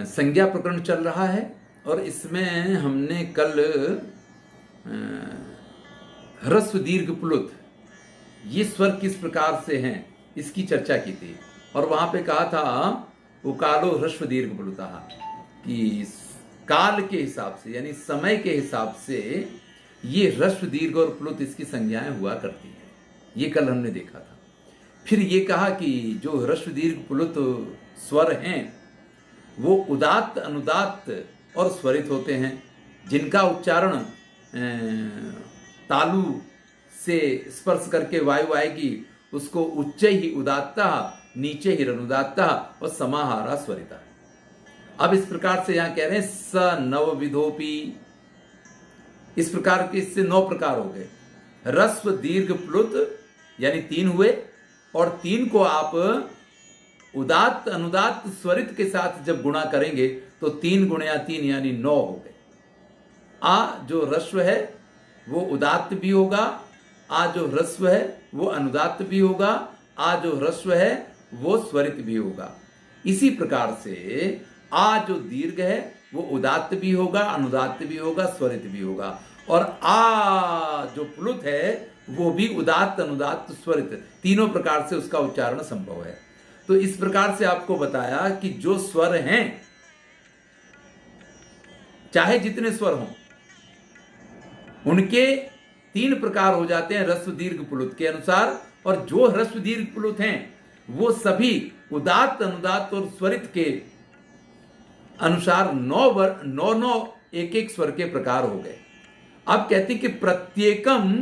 संज्ञा प्रकरण चल रहा है और इसमें हमने कल ह्रस्व दीर्घ प्लुत ये स्वर किस प्रकार से हैं इसकी चर्चा की थी और वहां पे कहा था उकालो ह्रस्व दीर्घ प्लुता कि काल के हिसाब से यानी समय के हिसाब से ये ह्रस्व दीर्घ और प्लुत इसकी संज्ञाएं हुआ करती है। ये कल हमने देखा था। फिर ये कहा कि जो ह्रस्व दीर्घ प्लुत स्वर हैं वो उदात्त अनुदात्त और स्वरित होते हैं, जिनका उच्चारण तालु से स्पर्श करके वायु आएगी उसको उच्च ही उदात्ता, नीचे ही अनुदात्ता और समाहारा स्वरिता। अब इस प्रकार से यहां कह रहे हैं स नव विधोपी, इस प्रकार के इससे 9 प्रकार हो गए। ह्रस्व दीर्घ प्लुत यानी 3 हुए और 3 को आप उदात्त अनुदात्त स्वरित के साथ जब गुणा करेंगे तो 3 गुणया 3 यानी 9 हो गए। आ जो ह्रस्व है वो उदात्त भी होगा, आ जो ह्रस्व है वो अनुदात्त भी होगा, आ जो ह्रस्व है वो स्वरित भी होगा। इसी प्रकार से आ जो दीर्घ है वो उदात्त भी होगा, अनुदात्त भी होगा, स्वरित भी होगा और आ जो प्लुत है वो भी उदात्त अनुदात्त स्वरित तीनों प्रकार से उसका उच्चारण संभव है। तो इस प्रकार से आपको बताया कि जो स्वर हैं चाहे जितने स्वर हों उनके 3 प्रकार हो जाते हैं ह्रस्व दीर्घ प्लुत के अनुसार और जो ह्रस्व दीर्घ प्लुत हैं वो सभी उदात्त अनुदात्त और स्वरित के अनुसार 9 एक स्वर के प्रकार हो गए। अब कहते हैं कि प्रत्येकम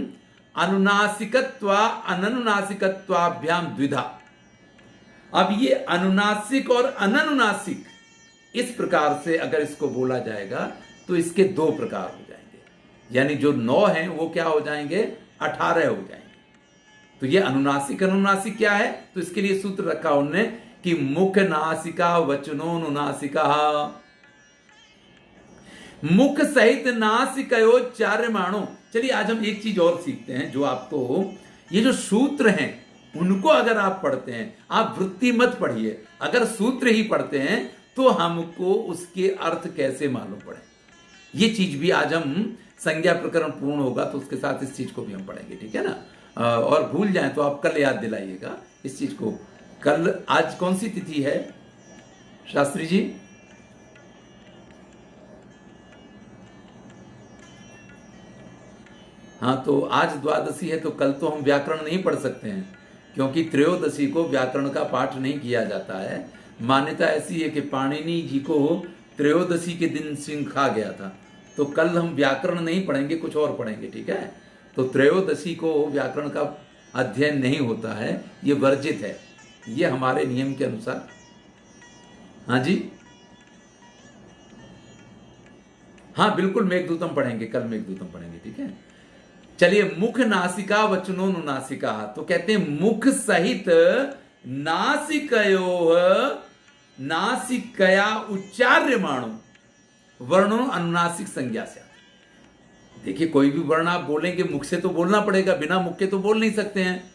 अनुनासिकत्वा अननुनासिकत्वाभ्याम द्विधा। अब ये अनुनासिक और अननुनासिक इस प्रकार से अगर इसको बोला जाएगा तो इसके 2 प्रकार हो जाएंगे, यानी जो 9 हैं वो क्या हो जाएंगे 18 हो जाएंगे। तो ये अनुनासिक अनुनासिक क्या है, तो इसके लिए सूत्र रखा उनने कि मुख नासिका वचनोनुनासिका, मुख सहित नासिकयोच्चार्यमाणो। चलिए आज हम एक चीज और सीखते हैं जो आपको ये जो सूत्र हैं उनको अगर आप पढ़ते हैं, आप वृत्ति मत पढ़िए, अगर सूत्र ही पढ़ते हैं तो हमको उसके अर्थ कैसे मालूम पड़े, ये चीज भी आज हम संज्ञा प्रकरण पूर्ण होगा तो उसके साथ इस चीज को भी हम पढ़ेंगे, ठीक है ना। और भूल जाएं तो आप कल याद दिलाइएगा इस चीज को। कल आज कौन सी तिथि है शास्त्री जी? हाँ, तो आज द्वादशी है तो कल तो हम व्याकरण नहीं पढ़ सकते हैं क्योंकि त्रयोदशी को व्याकरण का पाठ नहीं किया जाता है। मान्यता ऐसी है कि पाणिनि जी को त्रयोदशी के दिन सिंह खा गया था, तो कल हम व्याकरण नहीं पढ़ेंगे, कुछ और पढ़ेंगे, ठीक है। तो त्रयोदशी को व्याकरण का अध्ययन नहीं होता है, ये वर्जित है, ये हमारे नियम के अनुसार। हाँ जी, हाँ बिल्कुल मेघदूतम पढ़ेंगे, कल मेघदूतम पढ़ेंगे, ठीक है। चलिए, मुख नासिका वचनोनुनासिका, तो कहते हैं मुख सहित नासिकयोः नासिकया उच्चार्यमाणो वर्णो अनुनासिक संज्ञा से। देखिए, कोई भी वर्ण आप बोलेंगे मुख से तो बोलना पड़ेगा, बिना मुख के तो बोल नहीं सकते हैं,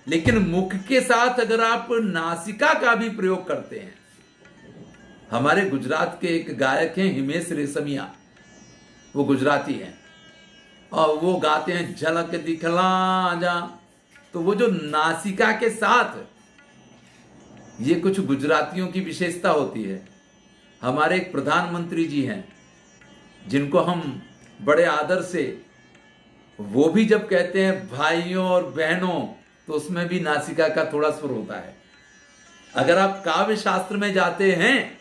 लेकिन मुख के साथ अगर आप नासिका का भी प्रयोग करते हैं। हमारे गुजरात के एक गायक हैं हिमेश रेशमिया, वो गुजराती हैं और वो गाते हैं झलक दिखला जा, तो वो जो नासिका के साथ, ये कुछ गुजरातियों की विशेषता होती है। हमारे एक प्रधानमंत्री जी हैं जिनको हम बड़े आदर से, वो भी जब कहते हैं भाइयों और बहनों तो उसमें भी नासिका का थोड़ा स्वर होता है। अगर आप काव्य शास्त्र में जाते हैं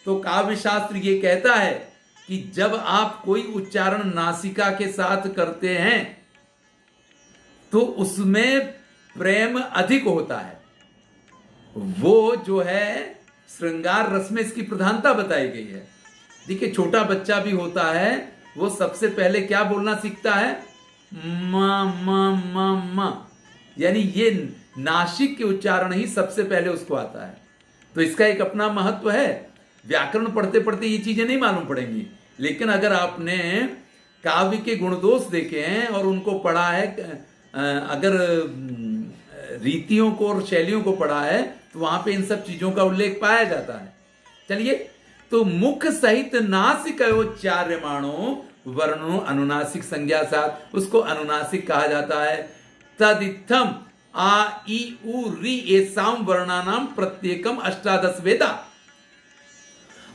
तो काव्य शास्त्र ये कहता है कि जब आप कोई उच्चारण नासिका के साथ करते हैं तो उसमें प्रेम अधिक होता है। वो जो है श्रृंगार रस में इसकी प्रधानता बताई गई है। देखिए, छोटा बच्चा भी होता है, वो सबसे पहले क्या बोलना सीखता है? मा मा मा मा, यानी ये नासिक के उच्चारण ही सबसे पहले उसको आता है। तो इसका एक अपना महत्व है। व्याकरण पढ़ते पढ़ते ये चीजें नहीं मालूम पड़ेंगी, लेकिन अगर आपने काव्य के गुणदोष देखे हैं और उनको पढ़ा है, अगर रीतियों को और शैलियों को पढ़ा है, तो वहां पे इन सब चीजों का उल्लेख पाया जाता है। चलिए, तो मुख सहित नासिकयोच्चार्यमाणो वर्णो अनुनासिक संज्ञा साथ, उसको अनुनासिक कहा जाता है। तदित्थम आ ई उ री एसाम वर्णानाम प्रत्येकम अष्टादश वेदा।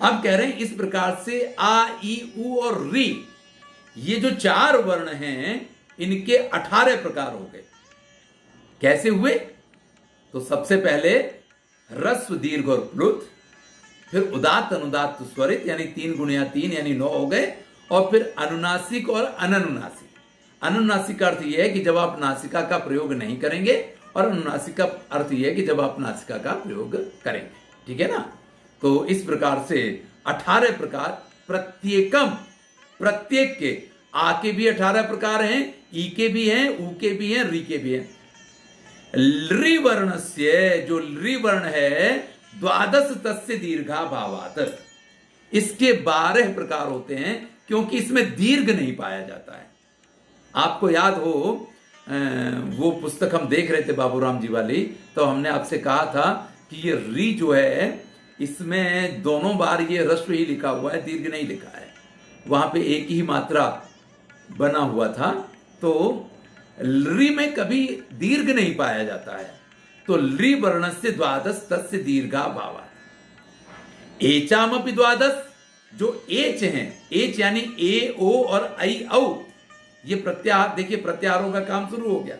अब कह रहे हैं इस प्रकार से आ ई उ और री, ये जो 4 वर्ण हैं इनके 18 प्रकार हो गए। कैसे हुए? तो सबसे पहले ह्रस्व दीर्घ और प्लुत, फिर उदात्त अनुदात्त स्वरित यानी 3 गुणिया 3 यानी 9 हो गए, और फिर अनुनासिक और अननुनासिक। अनुनासिक का अर्थ यह है कि जब आप नासिका का प्रयोग नहीं करेंगे, और अनुनासिक का अर्थ यह है कि जब आप नासिका का प्रयोग करेंगे। ठीक है ना? तो इस प्रकार से 18 प्रकार, प्रत्येकम, प्रत्येक के, आ के भी 18 प्रकार हैं, ई के भी हैं, ऊ के भी हैं, री के भी हैं। लृ वर्णस्य, जो लृ वर्ण है, द्वादश तस्य दीर्घा भावात, इसके 12 प्रकार होते हैं, क्योंकि इसमें दीर्घ नहीं पाया जाता है। आपको याद हो वो पुस्तक हम देख रहे थे बाबूराम जी वाली, तो हमने आपसे कहा था कि ये री जो है इसमें दोनों बार ये ह्रस्व ही लिखा हुआ है, दीर्घ नहीं लिखा है। वहां पे एक ही मात्रा बना हुआ था, तो लृ में कभी दीर्घ नहीं पाया जाता है। तो लृ वर्णस्य द्वादश तस्य दीर्घा भावा। एचामपि द्वादश, जो एच हैं, एच यानी ए ओ और आई औ, ये प्रत्याहार, देखिए प्रत्याहारों का काम शुरू हो गया।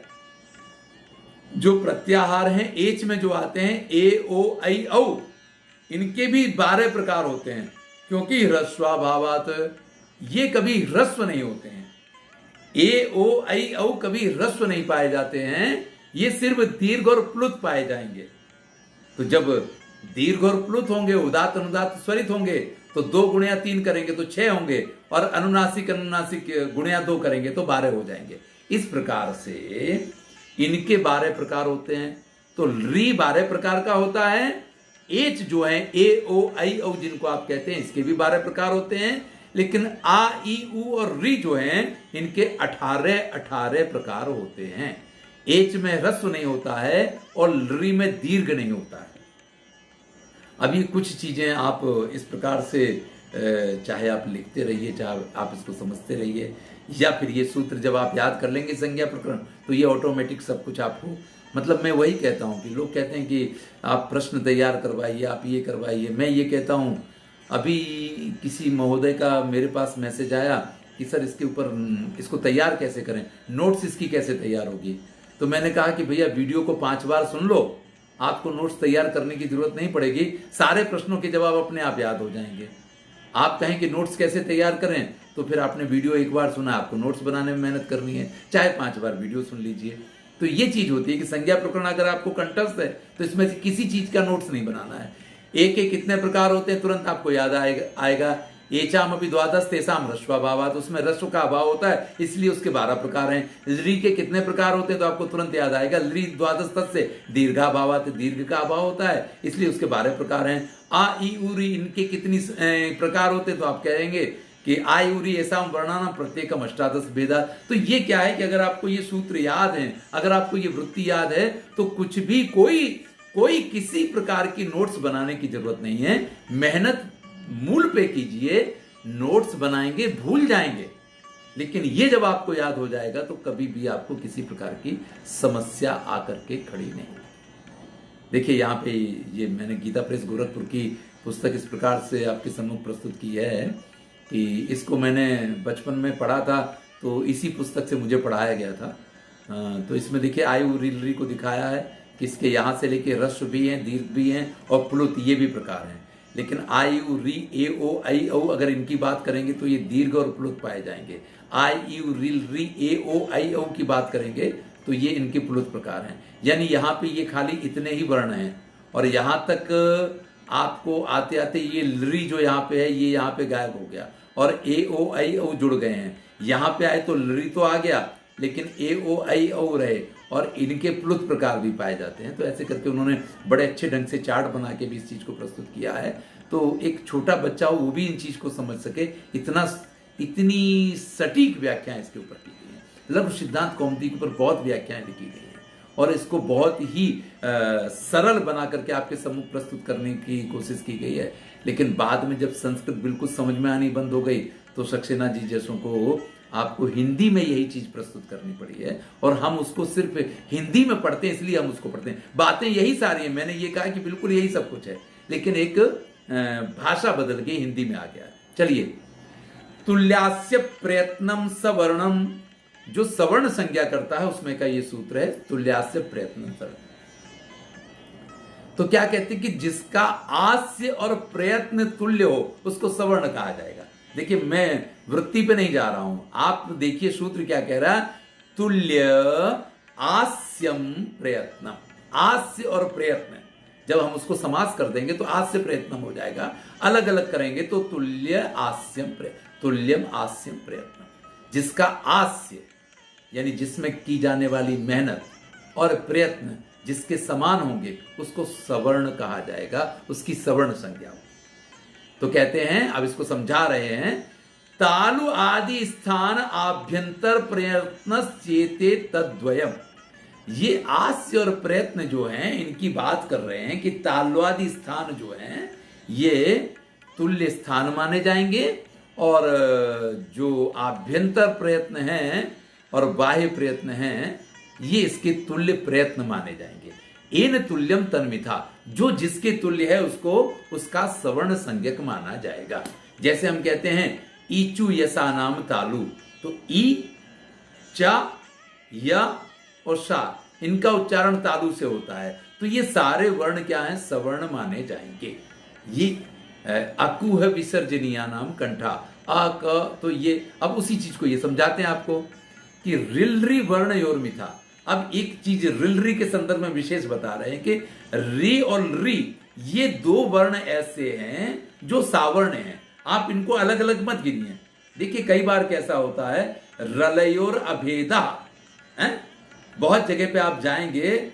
जो प्रत्याहार हैं एच में जो आते हैं, ए ओ आई औ, इनके भी 12 प्रकार होते हैं, क्योंकि ह्रस्वाभावात, ये कभी ह्रस्व नहीं होते हैं। ए ओ आई औ कभी ह्रस्व नहीं पाए जाते हैं, ये सिर्फ दीर्घ और प्लुत पाए जाएंगे। तो जब दीर्घ और प्लुत होंगे, उदात्त अनुदात्त स्वरित होंगे, तो 2 गुणिया 3 करेंगे तो 6 होंगे, और अनुनासिक अनुनासिक गुणिया 2 करेंगे तो 12 हो जाएंगे। इस प्रकार से इनके 12 प्रकार होते हैं। तो री 12 प्रकार का होता है। एच जो है, ए ओ आई औ जिनको आप कहते हैं, इसके भी 12 प्रकार होते हैं। लेकिन आ ई उ और री जो हैं, इनके 18 प्रकार होते हैं। एच में ह्रस्व नहीं होता है और री में दीर्घ नहीं होता है। अभी कुछ चीजें आप इस प्रकार से चाहे आप लिखते रहिए, चाहे आप इसको समझते रहिए, या फिर ये सूत्र जब आप याद कर लेंगे संज्ञा प्रकरण, तो ये ऑटोमेटिक सब कुछ आपको, मतलब मैं वही कहता हूँ कि लोग कहते हैं कि आप प्रश्न तैयार करवाइए, आप ये करवाइए। मैं ये कहता हूँ, अभी किसी महोदय का मेरे पास मैसेज आया कि सर इसके ऊपर, इसको तैयार कैसे करें, नोट्स इसकी कैसे तैयार होगी। तो मैंने कहा कि भैया वीडियो को 5 बार सुन लो, आपको नोट्स तैयार करने की जरूरत नहीं पड़ेगी, सारे प्रश्नों के जवाब अपने आप याद हो जाएंगे। आप कहें कि नोट्स कैसे तैयार करें, तो फिर आपने वीडियो एक बार सुना, आपको नोट्स बनाने में मेहनत करनी है, चाहे 5 बार वीडियो सुन लीजिए। तो ये चीज होती है कि संज्ञा प्रकरण अगर आपको कंठस्थ है, तो इसमें से किसी चीज का नोट्स नहीं बनाना है। एक एक कितने प्रकार होते हैं तुरंत आपको याद आएगा। एचामपि द्वादश तेषाम ह्रस्वाभावात्, उसमें ह्रस्व का अभाव होता है, इसलिए उसके 12 प्रकार हैं। लृ के कितने प्रकार होते हैं, तो आपको तुरंत याद आएगा। लृ द्वादश तस्य दीर्घाभावात्, दीर्घ का अभाव होता है, इसलिए उसके 12 प्रकार हैं। आ ई उ री, इनके कितनी प्रकार होते हैं, तो आप कहेंगे कि आ ई उ री ऐसा वर्णानाम प्रत्येकम अष्टादश भेदा। तो ये क्या है कि अगर आपको ये सूत्र याद है, अगर आपको ये वृत्ति याद है, तो कुछ भी कोई किसी प्रकार की नोट्स बनाने की जरूरत नहीं है। मेहनत मूल पे कीजिए, नोट्स बनाएंगे भूल जाएंगे, लेकिन ये जब आपको याद हो जाएगा तो कभी भी आपको किसी प्रकार की समस्या आकर के खड़ी नहीं। देखिए यहाँ पे ये मैंने गीता प्रेस गोरखपुर की पुस्तक इस प्रकार से आपके सम्मुख प्रस्तुत की है कि इसको मैंने बचपन में पढ़ा था, तो इसी पुस्तक से मुझे पढ़ाया गया था। तो इसमें देखिए आई उ री को दिखाया है कि इसके यहाँ से लेके ह्रस्व भी हैं, दीर्घ भी हैं और प्लुत, ये भी प्रकार हैं। लेकिन आई उ री ए ओ आई औ अगर इनकी बात करेंगे तो ये दीर्घ और प्लुत पाए जाएंगे। आई उ री ए ओ आई औ की बात करेंगे तो ये इनके प्लुत प्रकार हैं। यानी यहाँ पे ये खाली इतने ही वर्ण हैं, और यहाँ तक आपको आते आते ये लृ जो यहाँ पे है, ये यहाँ पे गायब हो गया और ए ओ आई औ जुड़ गए हैं। यहाँ पे आए तो लृ तो आ गया, लेकिन ए ओ आई औ रहे, और इनके प्लुत प्रकार भी पाए जाते हैं। तो ऐसे करके उन्होंने बड़े अच्छे ढंग से चार्ट बना के भी इस चीज को प्रस्तुत किया है। तो एक छोटा बच्चा हो वो भी इन चीज को समझ सके, इतनी सटीक व्याख्याएं इसके ऊपर की गई हैं। लघु सिद्धांत कौमुदी के ऊपर बहुत व्याख्याएं लिखी गई हैं और इसको बहुत ही सरल बना करके आपके सम्मुख प्रस्तुत करने की कोशिश की गई है। लेकिन बाद में जब संस्कृत बिल्कुल समझ में आनी बंद हो गई तो सक्सेना जी जैसों को आपको हिंदी में यही चीज प्रस्तुत करनी पड़ी है, और हम उसको सिर्फ हिंदी में पढ़ते हैं, इसलिए हम उसको पढ़ते हैं। बातें यही सारी हैं, मैंने ये कहा कि बिल्कुल यही सब कुछ है, लेकिन एक भाषा बदल के हिंदी में आ गया। चलिए, तुल्यास्य प्रयत्नम सवर्णम, जो सवर्ण संज्ञा करता है उसमें का ये सूत्र है, तुल्यास्य प्रयत्नम सवर्ण। तो क्या कहते हैं कि जिसका आस्य और प्रयत्न तुल्य हो उसको सवर्ण कहा जाएगा। देखिए, मैं वृत्ति पे नहीं जा रहा हूं, आप देखिए सूत्र क्या कह रहा है, तुल्य आस्यम प्रयत्नम। आस्य और प्रयत्न, जब हम उसको समास कर देंगे तो आस्य प्रयत्नम हो जाएगा, अलग अलग करेंगे तो तुल्यम आस्यम प्रयत्नम। जिसका आस्य यानी जिसमें की जाने वाली मेहनत और प्रयत्न जिसके समान होंगे उसको सवर्ण कहा जाएगा, उसकी सवर्ण संज्ञा हो। तो कहते हैं, अब इसको समझा रहे हैं, तालु आदि स्थान आभ्यंतर प्रयत्न चेते तद्वयम। ये आस्य और प्रयत्न जो हैं इनकी बात कर रहे हैं कि तालुआदि स्थान जो हैं ये तुल्य स्थान माने जाएंगे, और जो आभ्यंतर प्रयत्न हैं और बाह्य प्रयत्न हैं ये इसके तुल्य प्रयत्न माने जाएंगे। एन तुल्यम तन्मिथा, जो जिसके तुल्य है उसको उसका सवर्ण संज्ञक माना जाएगा। जैसे हम कहते हैं ईचु यसा नाम तालु, तो ई, चा, या और शा, इनका उच्चारण तालु से होता है, तो ये सारे वर्ण क्या हैं, सवर्ण माने जाएंगे। ये अकुह विसर्जनीया नाम कंठा, आ क, तो ये अब उसी चीज को ये समझाते हैं आपको कि रिलरी वर्ण योर मिथा। अब एक चीज रिलरी के संदर्भ में विशेष बता रहे हैं कि री और री ये दो वर्ण ऐसे हैं जो सावर्ण हैं, आप इनको अलग अलग मत गिनिए। देखिए, कई बार कैसा होता है, रलयोर अभेदा है, बहुत जगह पे आप जाएंगे,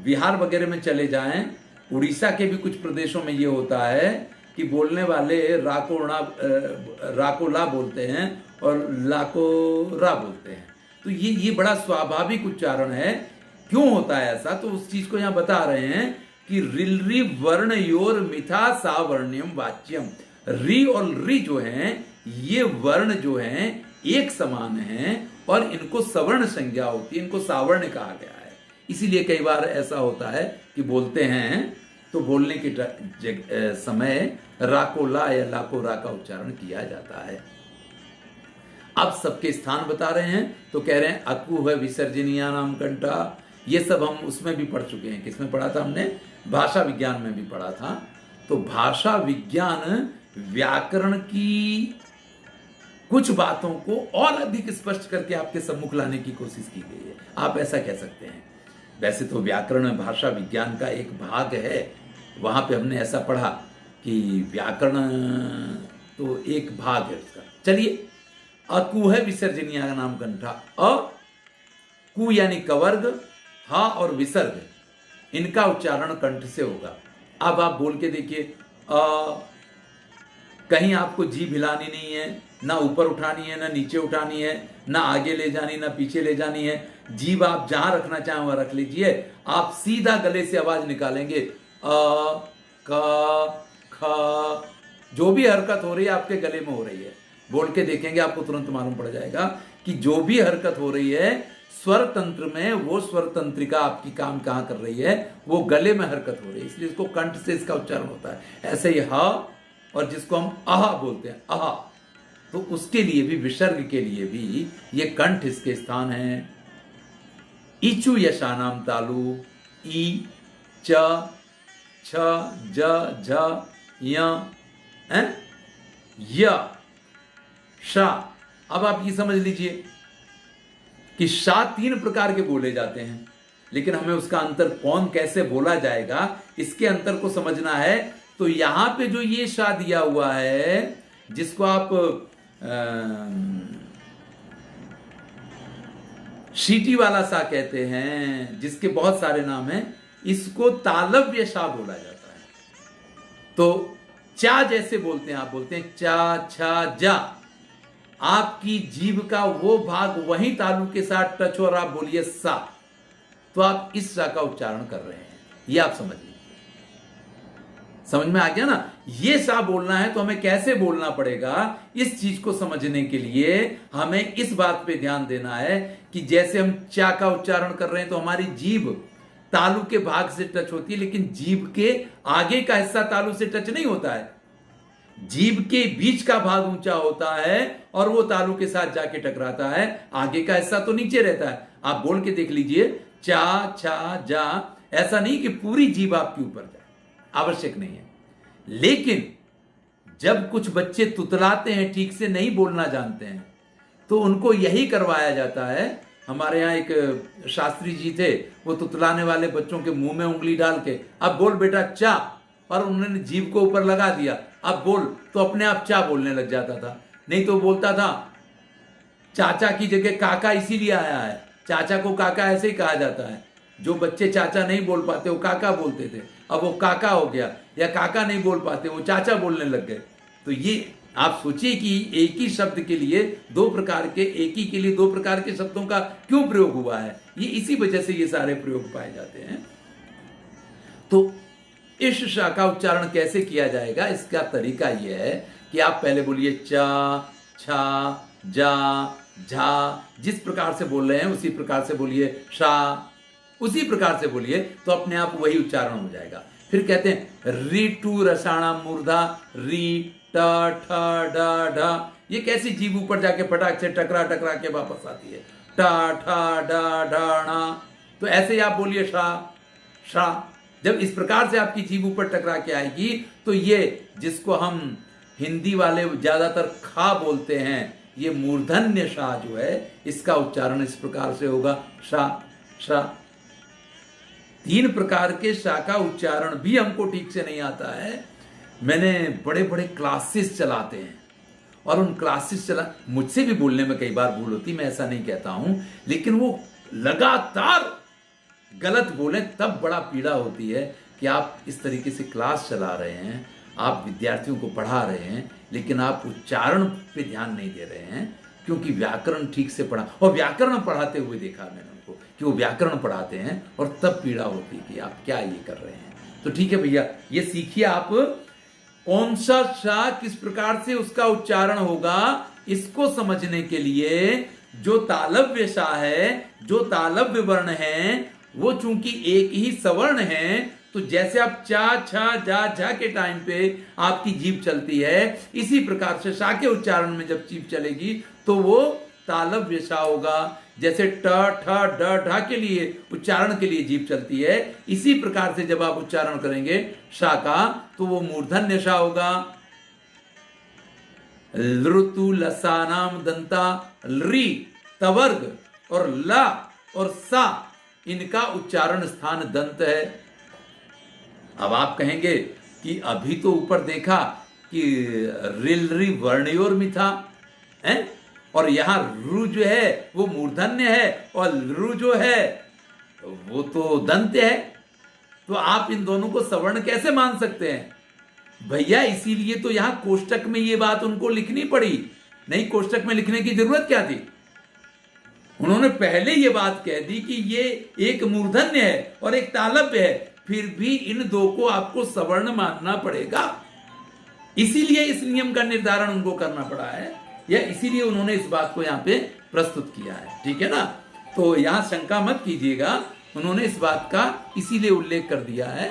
बिहार वगैरह में चले जाएं, उड़ीसा के भी कुछ प्रदेशों में ये होता है कि बोलने वाले राकोला बोलते हैं और लाकोरा बोलते हैं। तो ये बड़ा स्वाभाविक उच्चारण है। क्यों होता है ऐसा, तो उस चीज को यहां बता रहे हैं कि रिलरी वर्ण योर मिथा सावर्ण्यम वाच्यम। री और री जो हैं ये वर्ण जो हैं एक समान हैं और इनको सवर्ण संज्ञा होती है, इनको सावर्ण कहा गया है। इसीलिए कई बार ऐसा होता है कि बोलते हैं तो बोलने के समय राकोला या लाकोरा का उच्चारण किया जाता है। अब सबके स्थान बता रहे हैं, तो कह रहे हैं अकुह विसर्जनीया नाम कंठा। ये सब हम उसमें भी पढ़ चुके हैं। किसमें पढ़ा था हमने, भाषा विज्ञान में भी पढ़ा था। तो भाषा विज्ञान व्याकरण की कुछ बातों को और अधिक स्पष्ट करके आपके सम्मुख लाने की कोशिश की गई है, आप ऐसा कह सकते हैं। वैसे तो व्याकरण भाषा विज्ञान का एक भाग है, वहां पे हमने ऐसा पढ़ा कि व्याकरण तो एक भाग है उसका। चलिए, अकुह विसर्जनीया का नाम कंठा। अ, कु यानी कवर्ग, हा और विसर्ग, इनका उच्चारण कंठ से होगा। अब आप बोल के देखिए, कहीं आपको जीभ हिलानी नहीं है, ना ऊपर उठानी है, ना नीचे उठानी है, ना आगे ले जानी, ना पीछे ले जानी है। जीभ आप जहां रखना चाहें वहां रख लीजिए। आप सीधा गले से आवाज निकालेंगे, अ, क, ख, जो भी हरकत हो रही है आपके गले में हो रही है। बोल के देखेंगे, आपको तुरंत मालूम पड़ जाएगा कि जो भी हरकत हो रही है स्वर तंत्र में, वो स्वर तंत्रिका आपकी काम कहां कर रही है, वो गले में हरकत हो रही है, इसलिए इसको कंठ से इसका उच्चारण होता है। ऐसे ही ह, और जिसको हम अह बोलते हैं, अह, तो उसके लिए भी, विसर्ग के लिए भी ये कंठ इसके स्थान है। इचु यशानाम तालु, ई, च, छ, ज, झ, य, शा। अब आप ये समझ लीजिए कि शा 3 प्रकार के बोले जाते हैं, लेकिन हमें उसका अंतर कौन कैसे बोला जाएगा इसके अंतर को समझना है। तो यहां पे जो ये शा दिया हुआ है, जिसको आप शीटी वाला सा कहते हैं, जिसके बहुत सारे नाम हैं, इसको तालव्य शा बोला जाता है। तो चा जैसे बोलते हैं, आप बोलते हैं चा, छा, जा, आपकी जीभ का वो भाग वहीं तालु के साथ टच हो और आप बोलिए सा, तो आप इस सा का उच्चारण कर रहे हैं, ये आप समझ लीजिए। समझ में आ गया ना? ये सा बोलना है तो हमें कैसे बोलना पड़ेगा, इस चीज को समझने के लिए हमें इस बात पे ध्यान देना है कि जैसे हम चा का उच्चारण कर रहे हैं तो हमारी जीभ तालु के भाग से टच होती है, लेकिन जीभ के आगे का हिस्सा तालु से टच नहीं होता है। जीभ के बीच का भाग ऊंचा होता है और वो तालु के साथ जाके टकराता है, आगे का हिस्सा तो नीचे रहता है। आप बोल के देख लीजिए, चा छा जा, ऐसा नहीं कि पूरी जीभ आपके ऊपर जाए, आवश्यक नहीं है। लेकिन जब कुछ बच्चे तुतलाते हैं, ठीक से नहीं बोलना जानते हैं, तो उनको यही करवाया जाता है। हमारे यहाँ एक शास्त्री जी थे, वो तुतलाने वाले बच्चों के मुंह में उंगली डाल के, अब बोल बेटा चा, और उन्होंने जीभ को ऊपर लगा दिया, अब बोल, तो अपने आप चा बोलने लग जाता था। नहीं तो बोलता था चाचा की जगह काका, इसीलिए आया है, चाचा को काका ऐसे ही कहा जाता है। जो बच्चे चाचा नहीं बोल पाते वो काका बोलते थे, अब वो काका हो गया, या काका नहीं बोल पाते वो चाचा बोलने लग गए। तो ये आप सोचिए कि एक ही शब्द के लिए दो प्रकार के, एक ही के लिए दो प्रकार के शब्दों का क्यों प्रयोग हुआ है। ये इसी वजह से ये सारे प्रयोग पाए जाते हैं। तो इस शा का उच्चारण कैसे किया जाएगा, इसका तरीका यह है कि आप पहले बोलिए चा छा जा झा, जिस प्रकार से बोल रहे हैं उसी प्रकार से बोलिए, शा उसी प्रकार से बोलिए, तो अपने आप वही उच्चारण हो जाएगा। फिर कहते हैं री टू रसाणा मूर्धा, री टा ठा डा ढा, ये कैसी जीभ ऊपर जाके फटाक से टकरा टकरा के वापस आती है, टा ठा डा ढा णा। तो ऐसे ही आप बोलिए शा शा। जब इस प्रकार से आपकी जीभ ऊपर टकरा के आएगी, तो ये जिसको हम हिंदी वाले ज्यादातर खा बोलते हैं, ये मूर्धन्य शा जो है, इसका उच्चारण इस प्रकार से होगा, शा शा। 3 प्रकार के शा का उच्चारण भी हमको ठीक से नहीं आता है। मैंने बड़े बड़े क्लासेस चलाते हैं, और उन क्लासेस मुझसे भी बोलने में कई बार भूल होती, मैं ऐसा नहीं कहता हूं, लेकिन वो लगातार गलत बोले तब बड़ा पीड़ा होती है कि आप इस तरीके से क्लास चला रहे हैं, आप विद्यार्थियों को पढ़ा रहे हैं, लेकिन आप उच्चारण पे ध्यान नहीं दे रहे हैं, क्योंकि व्याकरण ठीक से पढ़ा, और व्याकरण पढ़ाते हुए देखा मैंने उनको कि वो व्याकरण पढ़ाते हैं और तब पीड़ा होती है कि आप क्या ये कर रहे हैं। तो ठीक है भैया, ये सीखिए आप कौन सा शा किस प्रकार से उसका उच्चारण होगा। इसको समझने के लिए जो तालव्य शा है, जो तालव्य वर्ण है, वो चूंकि एक ही सवर्ण है, तो जैसे आप चा छा जा झा के टाइम पे आपकी जीभ चलती है, इसी प्रकार से शा के उच्चारण में जब जीभ चलेगी तो वो तालव्य शा होगा। जैसे ट ठ ड ढ के लिए उच्चारण के लिए जीभ चलती है, इसी प्रकार से जब आप उच्चारण करेंगे शा का, तो वो मूर्धन्य शा होगा। लृतु लसानाम दंता, री तवर्ग और ला और सा, इनका उच्चारण स्थान दंत है। अब आप कहेंगे कि अभी तो ऊपर देखा कि रिल री वर्णयोर में था, है, और यहां रु जो है वो मूर्धन्य है और रु जो है वो तो दंत है, तो आप इन दोनों को सवर्ण कैसे मान सकते हैं भैया? इसीलिए तो यहां कोष्टक में ये बात उनको लिखनी पड़ी, नहीं कोष्टक में लिखने की जरूरत क्या थी? उन्होंने पहले ये बात कह दी कि ये एक मूर्धन्य है और एक तालव्य है, फिर भी इन दो को आपको सवर्ण मानना पड़ेगा। इसीलिए इस नियम का निर्धारण उनको करना पड़ा है, या इसीलिए उन्होंने इस बात को यहां पे प्रस्तुत किया है। ठीक है ना? तो यहां शंका मत कीजिएगा, उन्होंने इस बात का इसीलिए उल्लेख कर दिया है।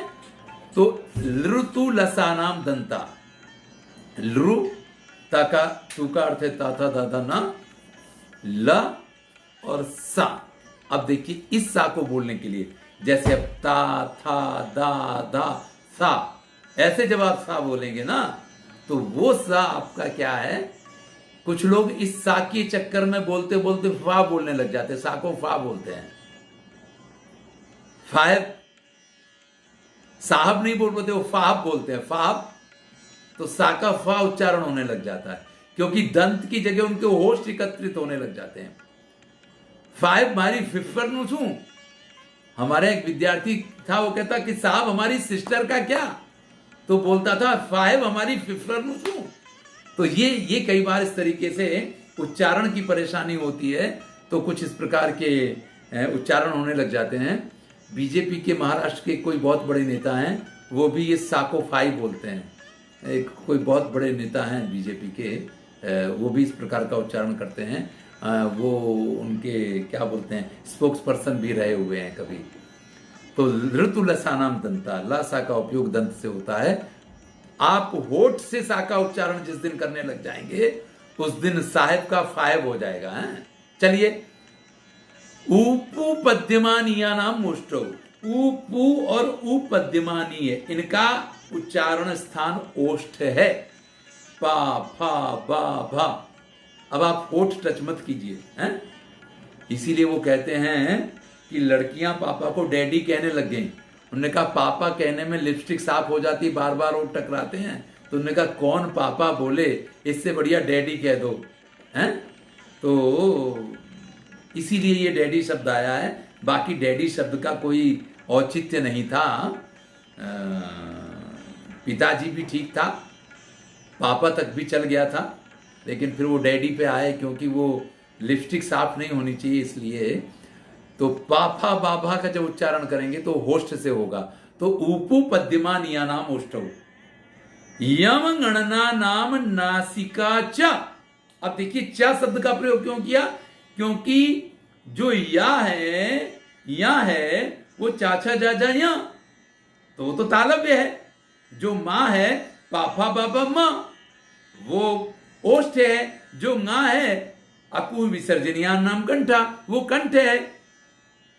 तो लृतु लसानाम दंता, लृ ता का तू का अर्थ है ताथा दादा ना, ल और सा। अब देखिए इस सा को बोलने के लिए, जैसे अब ता था दा धा सा, ऐसे जब आप सा बोलेंगे ना, तो वो सा आपका क्या है, कुछ लोग इस सा के चक्कर में बोलते बोलते फा बोलने लग जाते, सा को फा बोलते हैं। फायब साहब नहीं बोल पाते, वो फाहब बोलते हैं, फाहब। तो सा का फा उच्चारण होने लग जाता है, क्योंकि दंत की जगह उनके होश एकत्रित होने लग जाते हैं। फाइव मारी फिफर नु छू। हमारे एक विद्यार्थी था, वो कहता कि साहब हमारी सिस्टर का क्या, तो बोलता था फाइव हमारी फिफर नु छू। तो ये कई बार इस तरीके से उच्चारण की परेशानी होती है, तो कुछ इस प्रकार के उच्चारण होने लग जाते हैं। बीजेपी के महाराष्ट्र के कोई बहुत बड़े नेता हैं, वो भी ये साकोफाई बोलते हैं। एक कोई बहुत बड़े नेता हैं बीजेपी के, वो भी इस प्रकार का उच्चारण करते हैं। वो उनके क्या बोलते हैं, स्पोक्स पर्सन भी रहे हुए हैं कभी। तो ऋतु लसानाम दंता, ला सा का उपयोग दंत से होता है। आप होठ से सा का उच्चारण जिस दिन करने लग जाएंगे उस दिन साहेब का फायब हो जाएगा। चलिए, ऊपू पद्यमानिया नाम मुष्टो, ऊपू और उपद्यमानीय इनका उच्चारण स्थान ओष्ठ है। पा फा बा भा। अब आप होठ टच मत कीजिए, हैं? इसीलिए वो कहते हैं कि लड़कियां पापा को डैडी कहने लग गई। उन्होंने कहा पापा कहने में लिपस्टिक साफ हो जाती, बार बार होठ टकराते हैं। तो उन्होंने कहा कौन पापा बोले, इससे बढ़िया डैडी कह दो, हैं? तो इसीलिए ये डैडी शब्द आया है। बाकी डैडी शब्द का कोई औचित्य नहीं था। पिताजी भी ठीक था, पापा तक भी चल गया था, लेकिन फिर वो डैडी पे आए क्योंकि वो लिपस्टिक साफ नहीं होनी चाहिए इसलिए। तो पापा बाबा का जब उच्चारण करेंगे तो होष्ठ से होगा। तो ऊपू पद्यमान या नाम ओष्ठ, यम गणना नाम नासिका च। अब देखिए च शब्द का प्रयोग क्यों किया, क्योंकि जो या है वो चाचा जाजा या, तो वो तो तालव्य है। जो मां है पापा बाबा मां, वो ओष्ठ है। जो ङा है अकु विसर्जनिया नाम कंठा, वो कंठ है।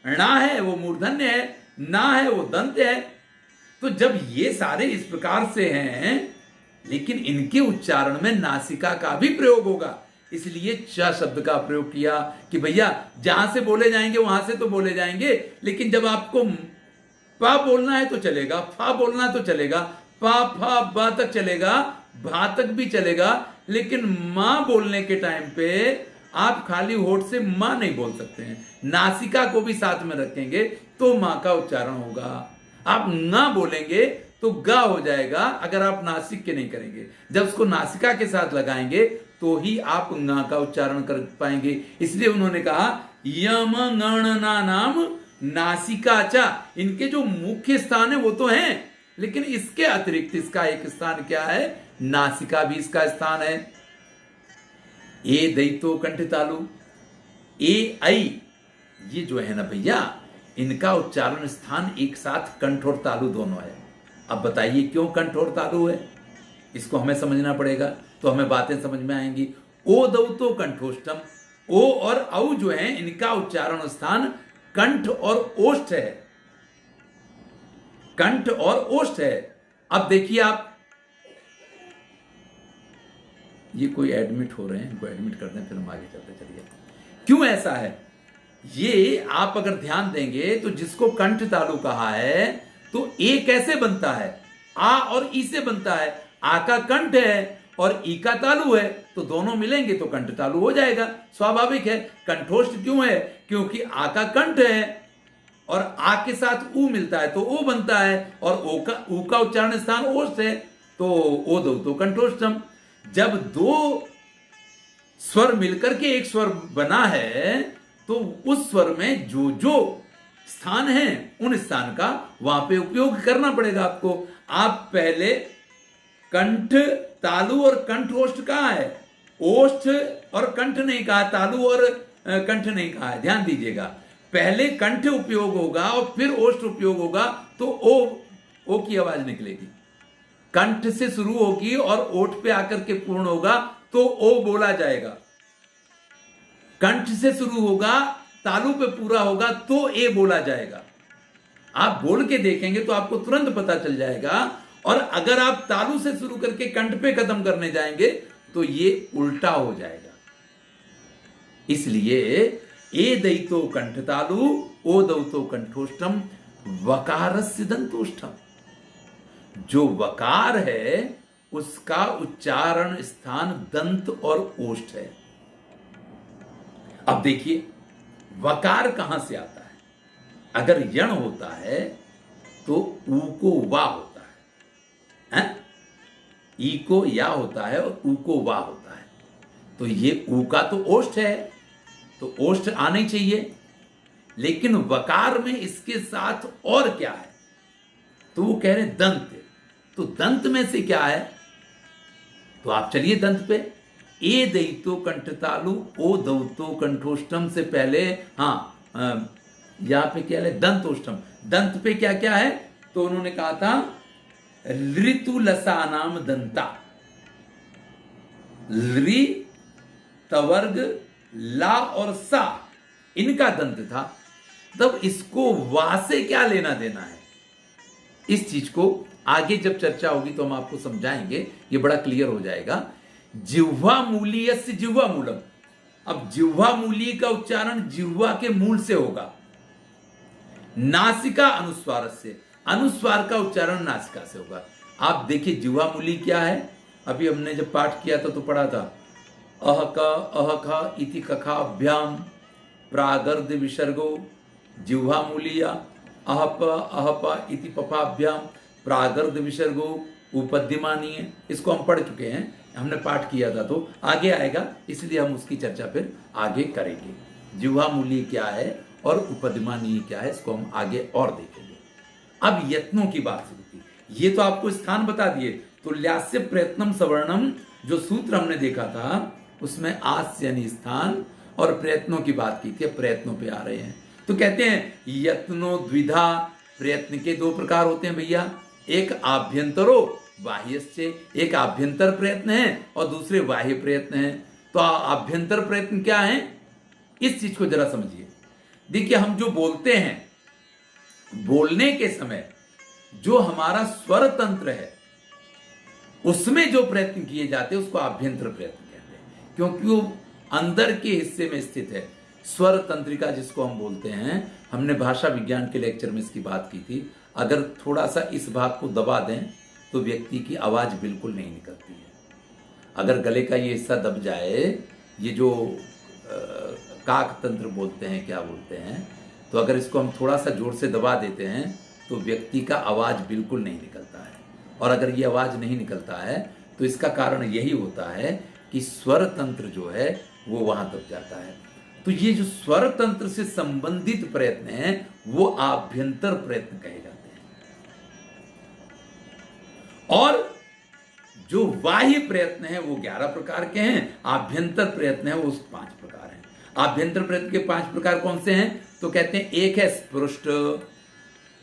णा है वो मूर्धन्य है, ना है वो दंत है। तो जब ये सारे इस प्रकार से हैं, लेकिन इनके उच्चारण में नासिका का भी प्रयोग होगा, इसलिए च शब्द का प्रयोग किया कि भैया जहां से बोले जाएंगे वहां से तो बोले जाएंगे, लेकिन जब आपको पा बोलना है तो चलेगा, फा बोलना तो चलेगा, पा फा बा तक चलेगा, भा तक भी चलेगा, लेकिन मां बोलने के टाइम पे आप खाली होठ से मां नहीं बोल सकते हैं। नासिका को भी साथ में रखेंगे तो मां का उच्चारण होगा। आप ना बोलेंगे तो गा हो जाएगा अगर आप नासिक के नहीं करेंगे। जब उसको नासिका के साथ लगाएंगे तो ही आप ङा का उच्चारण कर पाएंगे। इसलिए उन्होंने कहा यम गणना नाम नासिका चा। इनके जो मुख्य स्थान है वो तो हैं, लेकिन इसके अतिरिक्त इसका एक स्थान क्या है, नासिका भी इसका स्थान है। ए दैतो कंठ तालु, ए आई, ये जो है ना भैया, इनका उच्चारण स्थान एक साथ कंठ और तालु दोनों है। अब बताइए क्यों कंठ और तालु है, इसको हमें समझना पड़ेगा तो हमें बातें समझ में आएंगी। ओ दौतो कंठोष्टम, ओ और औ जो है इनका उच्चारण स्थान कंठ और ओष्ठ है, कंठ और ओष्ठ है। अब देखिए आप, ये कोई एडमिट हो रहे हैं, इनको एडमिट कर दें फिर हम आगे चलते चलिए। क्यों ऐसा है, ये आप अगर ध्यान देंगे तो जिसको कंठ तालु कहा है तो ए कैसे बनता है, आ और ई से बनता है। आ का कंठ है और ई का तालु है, तो दोनों मिलेंगे तो कंठ तालु हो जाएगा, स्वाभाविक है। कंठोष्ठ क्यों है, क्योंकि आ का कंठ है और आ के साथ ऊ मिलता है तो ओ बनता है, और ओ का ऊ का उच्चारण स्थान ओष्ठ है, तो ओ दो तो कंठोष्ठम। जब दो स्वर मिलकर के एक स्वर बना है तो उस स्वर में जो जो स्थान है उन स्थान का वहां पे उपयोग करना पड़ेगा आपको। आप पहले कंठ तालु और कंठ ओष्ठ कहा है, ओष्ठ और कंठ नहीं कहा, तालु और कंठ नहीं कहा है, ध्यान दीजिएगा। पहले कंठ उपयोग होगा और फिर ओष्ठ उपयोग होगा तो ओ की आवाज निकलेगी। कंठ से शुरू होगी और ओठ पे आकर के पूर्ण होगा तो ओ बोला जाएगा। कंठ से शुरू होगा, तालु पे पूरा होगा तो ए बोला जाएगा। आप बोल के देखेंगे तो आपको तुरंत पता चल जाएगा। और अगर आप तालु से शुरू करके कंठ पे खत्म करने जाएंगे तो ये उल्टा हो जाएगा। इसलिए ए दैतो कंठ तालु, ओ दौतो कंठोष्टम, वकारस्य दंतोष्ठम। जो वकार है उसका उच्चारण स्थान दंत और ओष्ठ है। अब देखिए वकार कहां से आता है, अगर यण होता है तो ऊ को वा होता है, ई को या होता है और ऊ को वा होता है। तो ये ऊ का तो ओष्ठ है, तो ओष्ठ आना ही चाहिए। लेकिन वकार में इसके साथ और क्या है, तो वो कह रहे दंत, तो दंत में से क्या है, तो आप चलिए दंत पे। ए दयितो कंठतालु ओ दौतो कंठोष्टम से पहले, यहां पे क्या है, दंतोष्टम। दंत पे क्या क्या है, तो उन्होंने कहा था ऋतु लसा नाम दंता, ऋ तवर्ग ला और सा इनका दंत था। तब इसको वा से क्या लेना देना है, इस चीज को आगे जब चर्चा होगी तो हम आपको समझाएंगे, ये बड़ा क्लियर हो जाएगा। जिह्वा मूलीयस्य जिह्वा मूलम, अब जिह्वा मूली का उच्चारण जिह्वा के मूल से होगा। नासिका अनुस्वार से, अनुस्वार का उच्चारण नासिका से होगा। आप देखिए जिह्वा मूली क्या है, अभी हमने जब पाठ किया था तो पढ़ा था अहका इति कखाभ्याम प्रागर्ध विसर्गो जिह्वा मूलिया अहप इति पफाभ्याम प्रागर्ध विसर्गो उपद्यमानीय। इसको हम पढ़ चुके हैं, हमने पाठ किया था, तो आगे आएगा, इसलिए हम उसकी चर्चा फिर आगे करेंगे। जिह्वा मूली क्या है और उपद्यमानीय क्या है, इसको हम आगे और देखेंगे। अब यत्नों की बात शुरू की, ये तो आपको स्थान बता दिए। तुल्यास्य प्रयत्नम सवर्णम, जो सूत्र हमने देखा था उसमें आस्य यानी स्थान और प्रयत्नों की बात की थी, प्रयत्नों पे आ रहे हैं। तो कहते हैं यत्नो द्विधा, प्रयत्न के दो प्रकार होते हैं भैया, एक आभ्यंतरो बाह्यस्य, एक आभ्यंतर प्रयत्न है और दूसरे बाह्य प्रयत्न है। तो आभ्यंतर प्रयत्न क्या है, इस चीज को जरा समझिए। देखिए हम जो बोलते हैं, बोलने के समय जो हमारा स्वर तंत्र है उसमें जो प्रयत्न किए जाते हैं उसको आभ्यंतर प्रयत्न कहते हैं, क्योंकि वो अंदर के हिस्से में स्थित है। स्वर तंत्रिका जिसको हम बोलते हैं, हमने भाषा विज्ञान के लेक्चर में इसकी बात की थी। अगर थोड़ा सा इस भाग को दबा दें तो व्यक्ति की आवाज बिल्कुल नहीं निकलती है। अगर गले का ये हिस्सा दब जाए, ये जो काक तंत्र बोलते हैं, क्या बोलते हैं, तो अगर इसको हम थोड़ा सा जोर से दबा देते हैं तो व्यक्ति का आवाज बिल्कुल नहीं निकलता है। और अगर ये आवाज नहीं निकलता है तो इसका कारण यही होता है कि स्वर तंत्र जो है वो वहां दब जाता है। तो ये जो स्वर तंत्र से संबंधित प्रयत्न है वो आभ्यंतर प्रयत्न कहे जाते हैं, और जो बाह्य प्रयत्न है वो 11 प्रकार के हैं, आभ्यंतर प्रयत्न है वो 5 प्रकार हैं। आभ्यंतर प्रयत्न के 5 प्रकार कौन से हैं, तो कहते हैं एक है स्पृष्ट,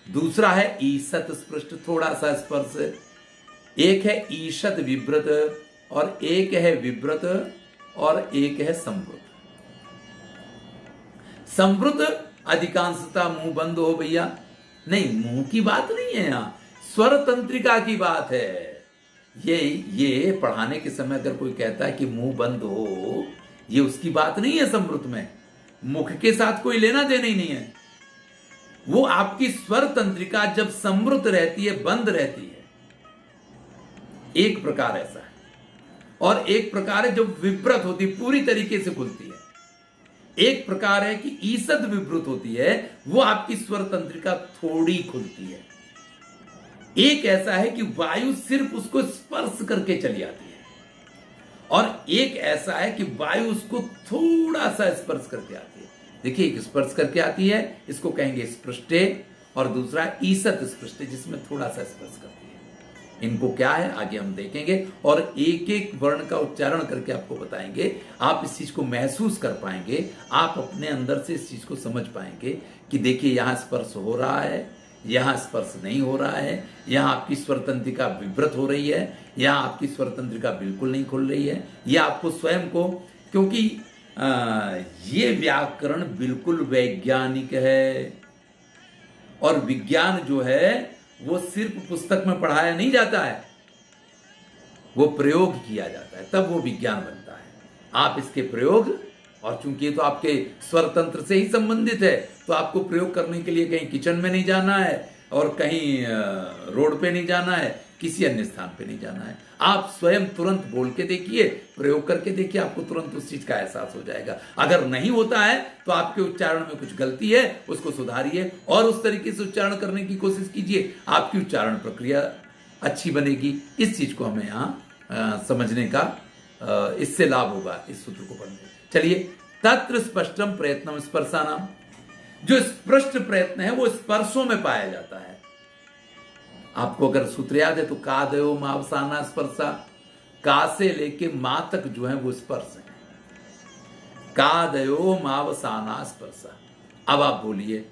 दूसरा है ईशत स्पृष्ट, थोड़ा सा स्पर्श, एक है ईशत विव्रत, और एक है विव्रत, और एक है संवृत। संवृत अधिकांशता मुंह बंद हो भैया, नहीं मुंह की बात नहीं है, यहां स्वर तंत्रिका की बात है। ये पढ़ाने के समय अगर कोई कहता है कि मुंह बंद हो, ये उसकी बात नहीं है। संवृत में मुख के साथ कोई लेना देना ही नहीं है। वो आपकी स्वर तंत्रिका जब संवृत रहती है, बंद रहती है, एक प्रकार ऐसा है, और एक प्रकार है जब विव्रत होती है, पूरी तरीके से खुलती है। एक प्रकार है कि ईषद विवृत होती है, वो आपकी स्वर तंत्रिका थोड़ी खुलती है। एक ऐसा है कि वायु सिर्फ उसको स्पर्श करके चली आती है, और एक ऐसा है कि वायु उसको थोड़ा सा स्पर्श करके आती है। देखिए एक स्पर्श करके आती है, इसको कहेंगे स्पृष्टे, और दूसरा ईसत स्पृष्टे जिसमें थोड़ा सा स्पर्श करती है। इनको क्या है आगे हम देखेंगे, और एक एक वर्ण का उच्चारण करके आपको बताएंगे। आप इस चीज को महसूस कर पाएंगे, आप अपने अंदर से इस चीज को समझ पाएंगे कि देखिए यहां स्पर्श हो रहा है, यहां स्पर्श नहीं हो रहा है, यहां आपकी स्वर तंत्रिका विव्रत हो रही है, यहां आपकी स्वर तंत्रिका बिल्कुल नहीं खुल रही है। यह आपको स्वयं को, क्योंकि ये व्याकरण बिल्कुल वैज्ञानिक है, और विज्ञान जो है वो सिर्फ पुस्तक में पढ़ाया नहीं जाता है, वो प्रयोग किया जाता है, तब वो विज्ञान बनता है। आप इसके प्रयोग, और चूंकि ये तो आपके स्वर तंत्र से ही संबंधित है, तो आपको प्रयोग करने के लिए कहीं किचन में नहीं जाना है, और कहीं रोड पे नहीं जाना है, किसी अन्य स्थान पे नहीं जाना है। आप स्वयं तुरंत बोल के देखिए, प्रयोग करके देखिए, आपको तुरंत उस चीज का एहसास हो जाएगा। अगर नहीं होता है तो आपके उच्चारण में कुछ गलती है, उसको सुधारिए और उस तरीके से उच्चारण करने की कोशिश कीजिए, आपकी उच्चारण प्रक्रिया अच्छी बनेगी। इस चीज को हमें यहाँ समझने का इससे लाभ होगा, इस सूत्र को पढ़ने। चलिए, तत्र स्पष्टम प्रयत्नम स्पर्शानाम, जो स्पष्ट प्रयत्न है वो स्पर्शों में पाया जाता है। आपको अगर सूत्र याद है तो का दयो मावसाना स्पर्शा, का से लेके मां तक जो है वो स्पर्श है। का दयो मावसाना स्पर्शा। अब आप बोलिए,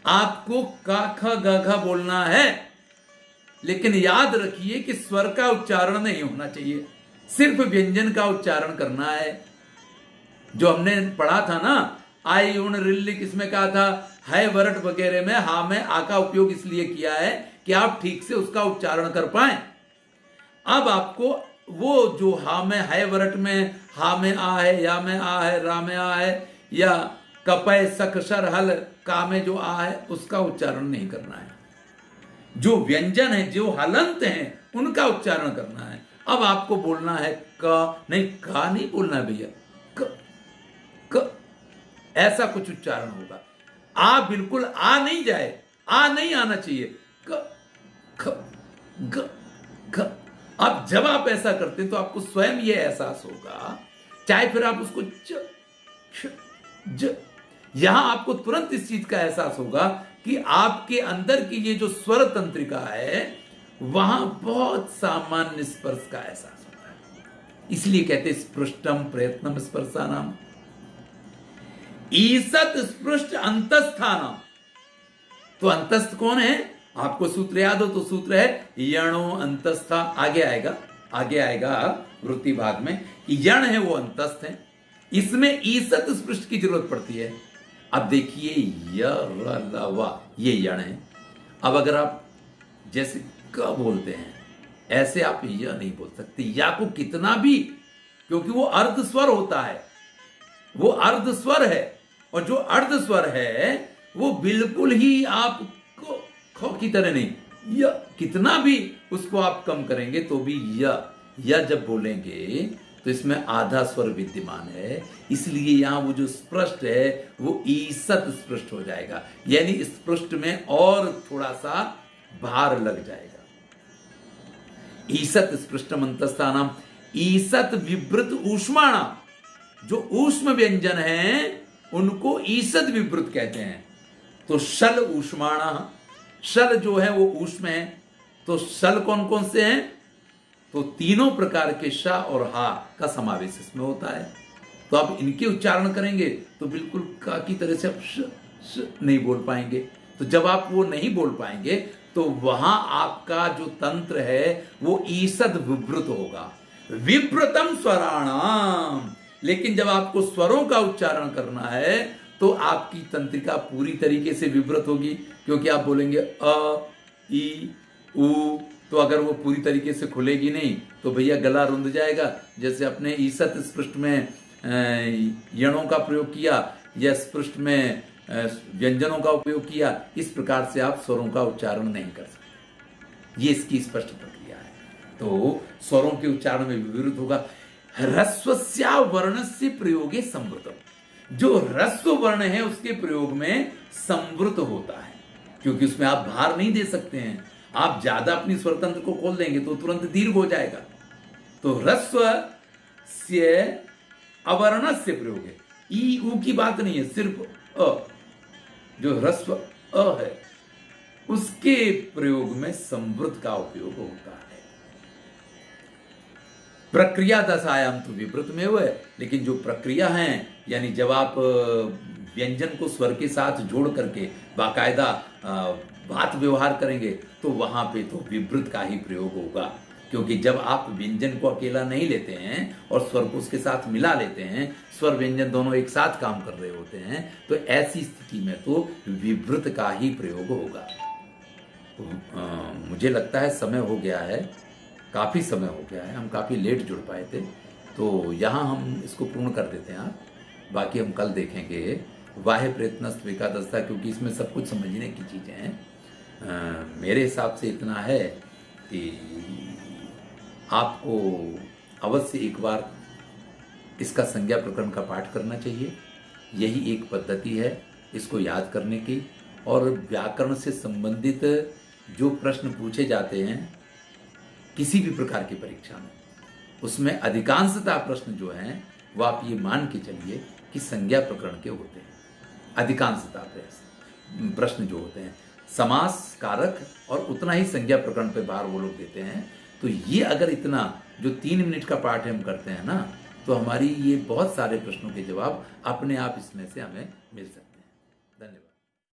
आपको का ख ग घ बोलना है, लेकिन याद रखिए कि स्वर का उच्चारण नहीं होना चाहिए, सिर्फ व्यंजन का उच्चारण करना है। जो हमने पढ़ा था ना, आई उन रिल्ली, किसमें कहा था, है वरट वगैरह में हा में आ का उपयोग इसलिए किया है कि आप ठीक से उसका उच्चारण कर पाए। अब आपको वो जो हा में है वरट में हा में आ है, या में आ है, रा में आ है, या कपय सख शर हल का में जो आ है, उसका उच्चारण नहीं करना है। जो व्यंजन है, जो हलंत हैं, उनका उच्चारण करना है। अब आपको बोलना है क, नहीं का नहीं बोलना है भैया, क, क, ऐसा कुछ उच्चारण होगा। आ बिल्कुल आ नहीं जाए, आ नहीं आना चाहिए, क ख ग घ। अब जब आप ऐसा करते हैं तो आपको स्वयं यह एहसास होगा, चाहे फिर आप उसको च छ ज, यहां आपको तुरंत इस चीज का एहसास होगा कि आपके अंदर की ये जो स्वर तंत्रिका है, वहां बहुत सामान्य स्पर्श का एहसास होता है। इसलिए कहते स्पृष्टम प्रयत्नम स्पर्शानाम, ईसत स्पृष्ट अंतस्थानम। तो अंतस्थ कौन है? आपको सूत्र याद हो तो सूत्र है यणो अंतस्था। आगे आएगा वृत्ति भाग में कि यण है वो अंतस्थ है, इसमें ईसत स्पृष्ट की जरूरत पड़ती है। अब देखिए य र ल व, ये यण है। अब अगर आप जैसे क बोलते हैं, ऐसे आप य नहीं बोल सकते, या को कितना भी, क्योंकि वो अर्ध स्वर होता है, वो अर्ध स्वर है। और जो अर्ध स्वर है वो बिल्कुल ही आप ख की तरह नहीं, य कितना भी उसको आप कम करेंगे तो भी य जब बोलेंगे तो इसमें आधा स्वर विद्यमान है, इसलिए यहां वो जो स्पृष्ट है वो ईसत स्पृष्ट हो जाएगा, यानी स्पृष्ट में और थोड़ा सा भार लग जाएगा। ईसत स्पृष्टम अंतस्थानम, ईसत विवृत ऊष्माणा। जो ऊष्म व्यंजन है उनको ईसत विवृत कहते हैं। तो शल ऊष्माणा, शल जो है वो ऊष्म है। तो शल कौन कौन से हैं? तो तीनों प्रकार के श और हा का समावेश इसमें होता है। तो आप इनके उच्चारण करेंगे तो बिल्कुल का की तरह से आप श नहीं बोल पाएंगे। तो जब आप वो नहीं बोल पाएंगे तो वहां आपका जो तंत्र है वो ईसद विवृत होगा, विवृतम स्वराणाम। लेकिन जब आपको स्वरों का उच्चारण करना है तो आपकी तंत्रिका पूरी तरीके से विवृत होगी, क्योंकि आप बोलेंगे अ, ई, उ, तो अगर वो पूरी तरीके से खुलेगी नहीं तो भैया गला रुंध जाएगा। जैसे अपने ईसत स्पृष्ट में यणों का प्रयोग किया या स्पृष्ट में व्यंजनों का उपयोग किया, इस प्रकार से आप स्वरों का उच्चारण नहीं कर सकते। ये इसकी स्पष्ट प्रक्रिया है। तो स्वरों के उच्चारण में विवृत होगा। ह्रस्वस्या वर्णस्य प्रयोगे संवृतम, जो ह्रस्व वर्ण है उसके प्रयोग में संवृत होता है, क्योंकि उसमें आप भार नहीं दे सकते हैं। आप ज्यादा अपनी स्वरतंत्र को खोल देंगे तो तुरंत दीर्घ हो जाएगा। तो ह्रस्व से अवर्ण से प्रयोग है, ई ऊ की बात नहीं है, सिर्फ अ, जो ह्रस्व अ है उसके प्रयोग में संवृत का उपयोग होता है। प्रक्रिया दशायाम तो विवृत में हुआ है, लेकिन जो प्रक्रिया है, यानी जब आप व्यंजन को स्वर के साथ जोड़ करके बाकायदा बात व्यवहार करेंगे तो वहां पे तो विवृत का ही प्रयोग होगा। क्योंकि जब आप व्यंजन को अकेला नहीं लेते हैं और स्वर को उसके साथ मिला लेते हैं, स्वर व्यंजन दोनों एक साथ काम कर रहे होते हैं, तो ऐसी स्थिति में तो विवृत का ही प्रयोग होगा। मुझे लगता है समय हो गया है, काफ़ी समय हो गया है, हम काफ़ी लेट जुड़ पाए थे, तो यहाँ हम इसको पूर्ण कर देते हैं। बाकी हम कल देखेंगे वाह्य प्रयत्नस्थ एकादशता, क्योंकि इसमें सब कुछ समझने की चीज़ें हैं। मेरे हिसाब से इतना है कि आपको अवश्य एक बार इसका संज्ञा प्रकरण का पाठ करना चाहिए। यही एक पद्धति है इसको याद करने की। और व्याकरण से संबंधित जो प्रश्न पूछे जाते हैं किसी भी प्रकार की परीक्षा में, उसमें अधिकांशतः प्रश्न जो हैं वो आप ये मान के चलिए कि संज्ञा प्रकरण के होते हैं। अधिकांशतः प्रश्न जो होते हैं समास कारक और उतना ही संज्ञा प्रकरण पे भार वो लोग देते हैं। तो ये अगर इतना जो 3 मिनट का पाठ हम करते हैं ना, तो हमारी ये बहुत सारे प्रश्नों के जवाब अपने आप इसमें से हमें मिल सकते हैं। धन्यवाद।